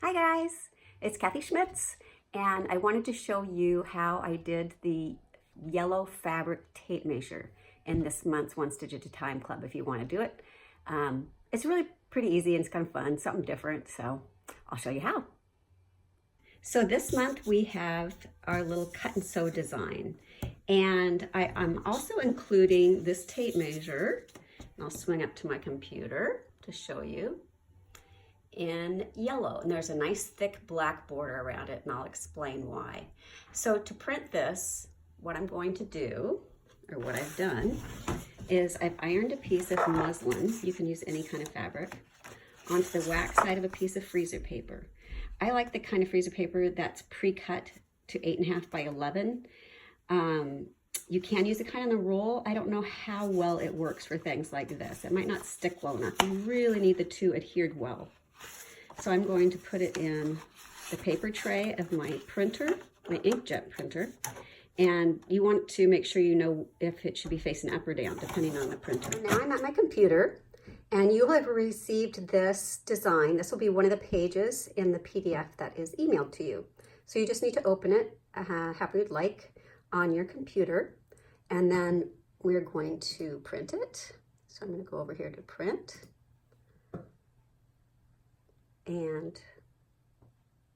Hi guys, it's Kathy Schmitz, and I wanted to show you how I did the yellow fabric tape measure in this month's One Stitch at a Time Club if you want to do it. It's really pretty easy and it's kind of fun, something different, so I'll show you how. So this month we have our little cut and sew design, and I'm also including this tape measure. I'll swing up to my computer to show you. In yellow, and there's a nice thick black border around it, and I'll explain why. So to print this, what I'm going to do, or what I've done, is I've ironed a piece of muslin, you can use any kind of fabric, onto the wax side of a piece of freezer paper. I like the kind of freezer paper that's pre-cut to 8.5 by 11. You can use it kind of on a roll. I don't know how well it works for things like this. It might not stick well enough. You really need the two adhered well. So I'm going to put it in the paper tray of my printer, my inkjet printer, and you want to make sure you know if it should be facing up or down, depending on the printer. Now I'm at my computer, and you will have received this design. This will be one of the pages in the PDF that is emailed to you. So you just need to open it, however you'd like, on your computer, and then we're going to print it. So I'm going to go over here to print. And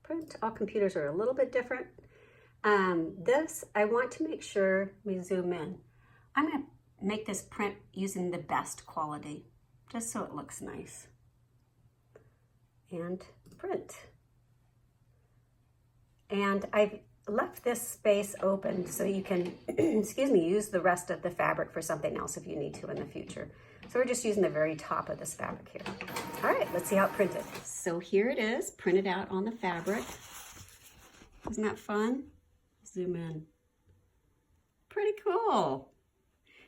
print. All computers are a little bit different. This, I want to make sure we zoom in. I'm going to make this print using the best quality, just so it looks nice. And print. And I've left this space open so you can, excuse me, use the rest of the fabric for something else if you need to in the future. So we're just using the very top of this fabric here. All right, let's see how it printed. So here it is, printed out on the fabric. Isn't that fun? Zoom in. Pretty cool.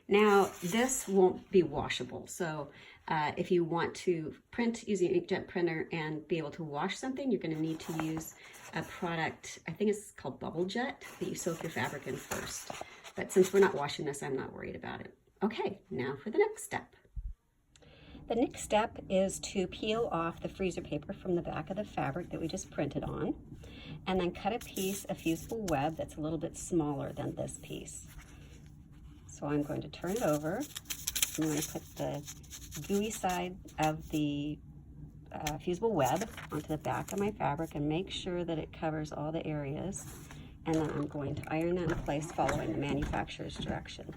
Now, this won't be washable. So if you want to print using an inkjet printer and be able to wash something, you're gonna need to use a product, I think it's called Bubble Jet, that you soak your fabric in first. But since we're not washing this, I'm not worried about it. Okay, now for the next step. The next step is to peel off the freezer paper from the back of the fabric that we just printed on, and then cut a piece of fusible web that's a little bit smaller than this piece. So I'm going to turn it over. I'm going to put the gooey side of the fusible web onto the back of my fabric and make sure that it covers all the areas. And then I'm going to iron that in place following the manufacturer's directions.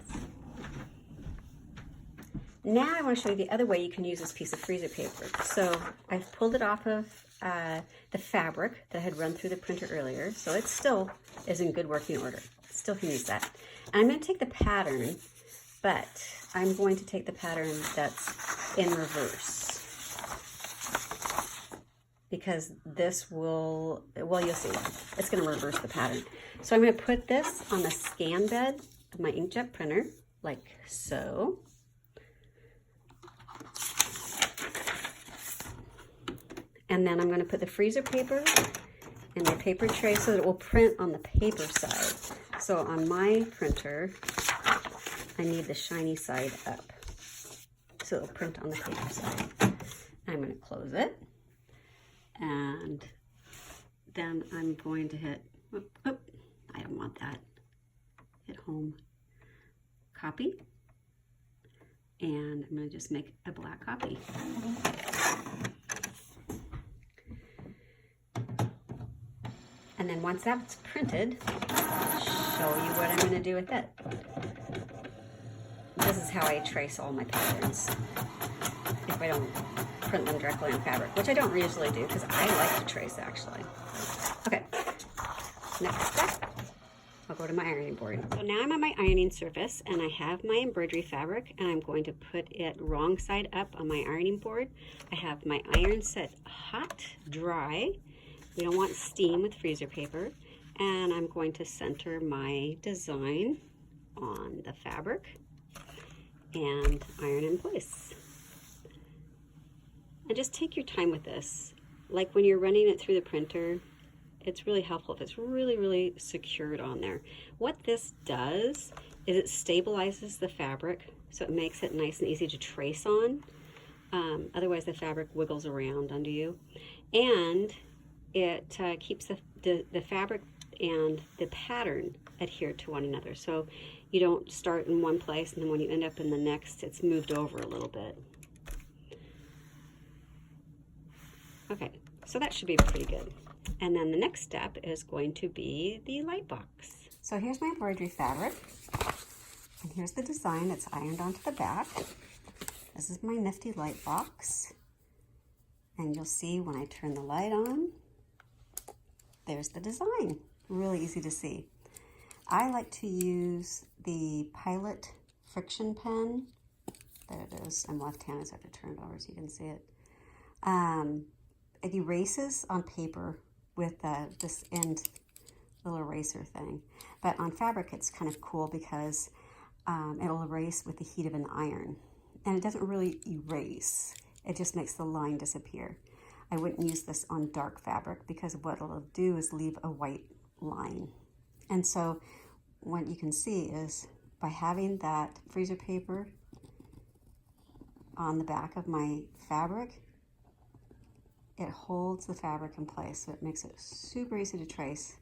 Now I want to show you the other way you can use this piece of freezer paper. So I've pulled it off of the fabric that I had run through the printer earlier, so it still is in good working order. Still can use that. And I'm going to take the pattern, but I'm going to take the pattern that's in reverse, because this will, well, you'll see, it's going to reverse the pattern. So I'm going to put this on the scan bed of my inkjet printer, like so. And then I'm going to put the freezer paper in the paper tray so that it will print on the paper side. So on my printer, I need the shiny side up, so it'll print on the paper side. I'm going to close it, and then I'm going to hit, I don't want that, hit home, copy, and I'm going to just make a black copy. And then once that's printed, I'll show you what I'm going to do with it. This is how I trace all my patterns if I don't print them directly on fabric, which I don't usually do because I like to trace actually. Okay, next step, I'll go to my ironing board. So now I'm on my ironing surface and I have my embroidery fabric, and I'm going to put it wrong side up on my ironing board. I have my iron set hot, dry. We don't want steam with freezer paper. And I'm going to center my design on the fabric and iron in place. And just take your time with this. Like when you're running it through the printer, it's really helpful if it's really, really secured on there. What this does is it stabilizes the fabric, so it makes it nice and easy to trace on. Otherwise the fabric wiggles around under you. And it keeps the fabric and the pattern adhere to one another. So you don't start in one place and then when you end up in the next, it's moved over a little bit. Okay, so that should be pretty good. And then the next step is going to be the light box. So here's my embroidery fabric. And here's the design. It's ironed onto the back. This is my nifty light box. And you'll see when I turn the light on, there's the design. Really easy to see. I like to use the Pilot friction pen. There it is. I'm left-handed, so I have to turn it over so you can see it. It erases on paper with this end little eraser thing. But on fabric, it's kind of cool because it'll erase with the heat of an iron. And it doesn't really erase. It just makes the line disappear. I wouldn't use this on dark fabric because what it'll do is leave a white line. And so what you can see is by having that freezer paper on the back of my fabric, it holds the fabric in place. So it makes it super easy to trace,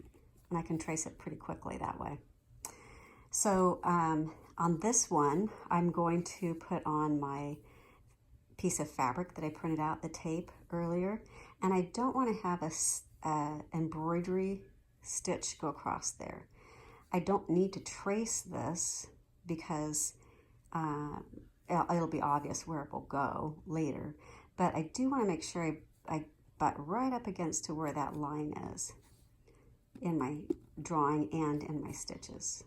and I can trace it pretty quickly that way. So on this one, I'm going to put on my piece of fabric that I printed out, the tape earlier, and I don't want to have a embroidery stitch go across there. I don't need to trace this because it'll be obvious where it will go later, but I do want to make sure I butt right up against to where that line is in my drawing and in my stitches.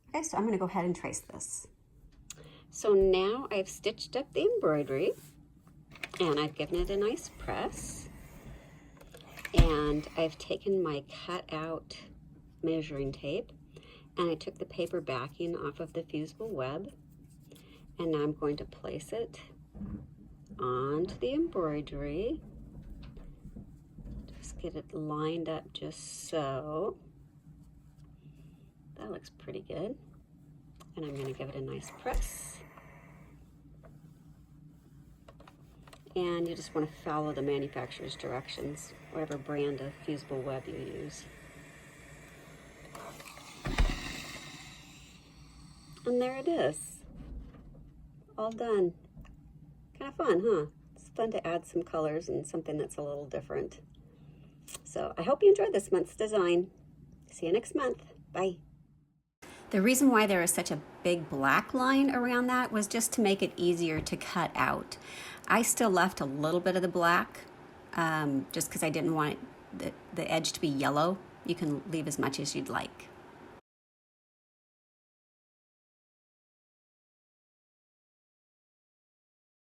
Okay, so I'm going to go ahead and trace this. So now I've stitched up the embroidery and I've given it a nice press, and I've taken my cut out measuring tape and I took the paper backing off of the fusible web, and now I'm going to place it onto the embroidery. Just get it lined up just so. That looks pretty good. And I'm going to give it a nice press. And you just want to follow the manufacturer's directions, whatever brand of fusible web you use. And there it is. All done. Kind of fun, huh? It's fun to add some colors and something that's a little different. So I hope you enjoyed this month's design. See you next month. Bye. The reason why there is such a big black line around that was just to make it easier to cut out. I still left a little bit of the black just because I didn't want the edge to be yellow. You can leave as much as you'd like.